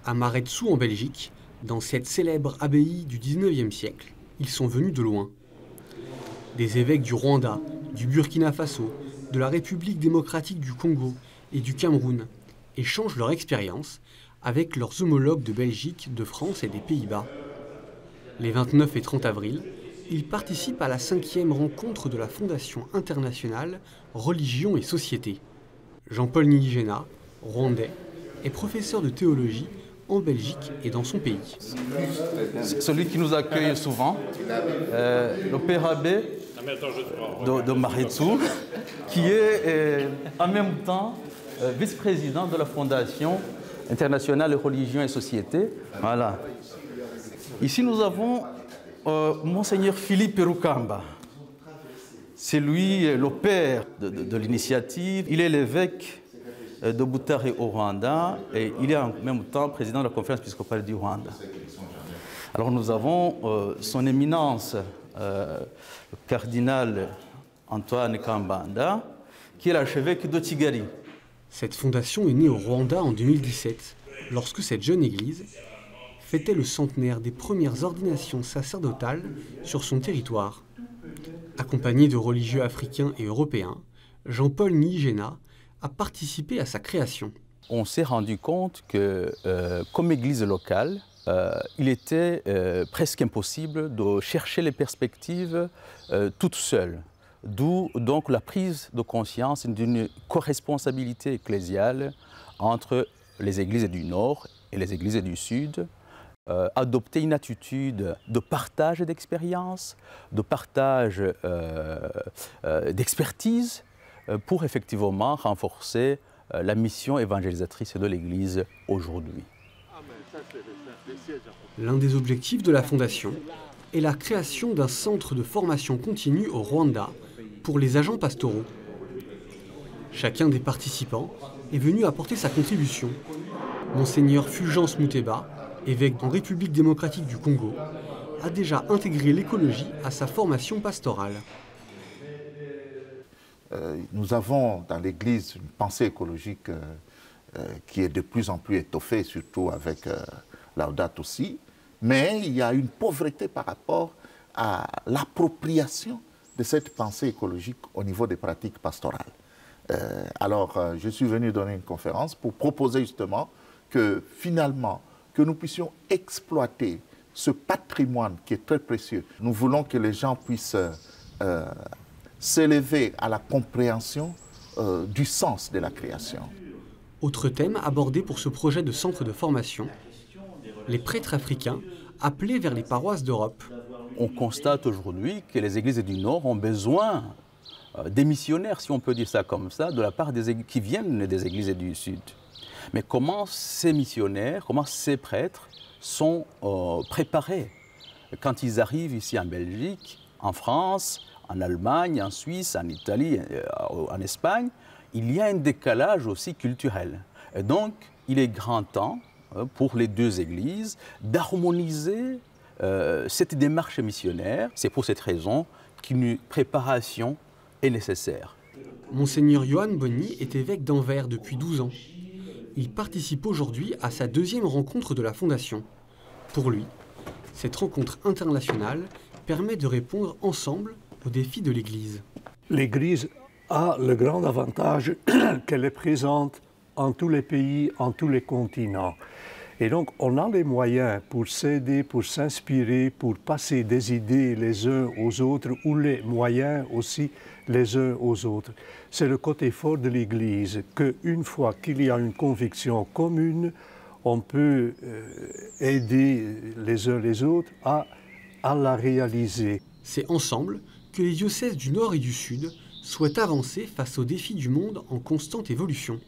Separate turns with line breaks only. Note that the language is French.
À Maretsou en Belgique, dans cette célèbre abbaye du XIXe siècle, ils sont venus de loin. Des évêques du Rwanda, du Burkina Faso, de la République démocratique du Congo et du Cameroun échangent leur expérience avec leurs homologues de Belgique, de France et des Pays-Bas. Les 29 et 30 avril, ils participent à la 5e rencontre de la Fondation internationale Religion et Société. Jean-Paul Niyigena, rwandais, est professeur de théologie en Belgique et dans son pays.
Celui qui nous accueille souvent, le père abbé de Maretsou, qui est en même temps vice-président de la Fondation internationale Religion et Société. Voilà. Ici, nous avons Monseigneur Philippe Rukamba. C'est lui le père de l'initiative. Il est l'évêque de Butare au Rwanda et il est en même temps président de la conférence épiscopale du Rwanda. Alors nous avons son éminence, le cardinal Antoine Kambanda, qui est l'archevêque de Kigali.
Cette fondation est née au Rwanda en 2017, lorsque cette jeune église fêtait le centenaire des premières ordinations sacerdotales sur son territoire. Accompagné de religieux africains et européens, Jean-Paul Niyigena a participé à sa création.
On s'est rendu compte que, comme église locale, il était presque impossible de chercher les perspectives toute seule. D'où donc la prise de conscience d'une corresponsabilité ecclésiale entre les églises du Nord et les églises du Sud, adopter une attitude de partage d'expérience, de partage d'expertise pour effectivement renforcer la mission évangélisatrice de l'Église aujourd'hui.
L'un des objectifs de la Fondation est la création d'un centre de formation continue au Rwanda pour les agents pastoraux. Chacun des participants est venu apporter sa contribution. Monseigneur Fulgence Muteba, évêque en République démocratique du Congo, a déjà intégré l'écologie à sa formation pastorale.
Nous avons dans l'Église une pensée écologique qui est de plus en plus étoffée, surtout avec Laudato Si, mais il y a une pauvreté par rapport à l'appropriation de cette pensée écologique au niveau des pratiques pastorales. Alors, je suis venu donner une conférence pour proposer justement que finalement, que nous puissions exploiter ce patrimoine qui est très précieux. Nous voulons que les gens puissent s'élever à la compréhension du sens de la création.
Autre thème abordé pour ce projet de centre de formation, les prêtres africains appelés vers les paroisses d'Europe.
On constate aujourd'hui que les églises du Nord ont besoin des missionnaires, si on peut dire ça comme ça, de la part des églises qui viennent des églises du Sud. Mais comment ces missionnaires, comment ces prêtres sont préparés quand ils arrivent ici en Belgique, en France, en Allemagne, en Suisse, en Italie, en Espagne, il y a un décalage aussi culturel. Et donc, il est grand temps pour les deux églises d'harmoniser cette démarche missionnaire. C'est pour cette raison qu'une préparation est nécessaire.
Monseigneur Johan Bonny est évêque d'Anvers depuis 12 ans. Il participe aujourd'hui à sa 2e rencontre de la Fondation. Pour lui, cette rencontre internationale permet de répondre ensemble aux défis de l'Église.
L'Église a le grand avantage qu'elle est présente en tous les pays, en tous les continents. Et donc, on a les moyens pour s'aider, pour s'inspirer, pour passer des idées les uns aux autres, ou les moyens aussi les uns aux autres. C'est le côté fort de l'Église, qu'une fois qu'il y a une conviction commune, on peut aider les uns les autres à la réaliser.
C'est ensemble que les diocèses du Nord et du Sud souhaitent avancer face aux défis du monde en constante évolution.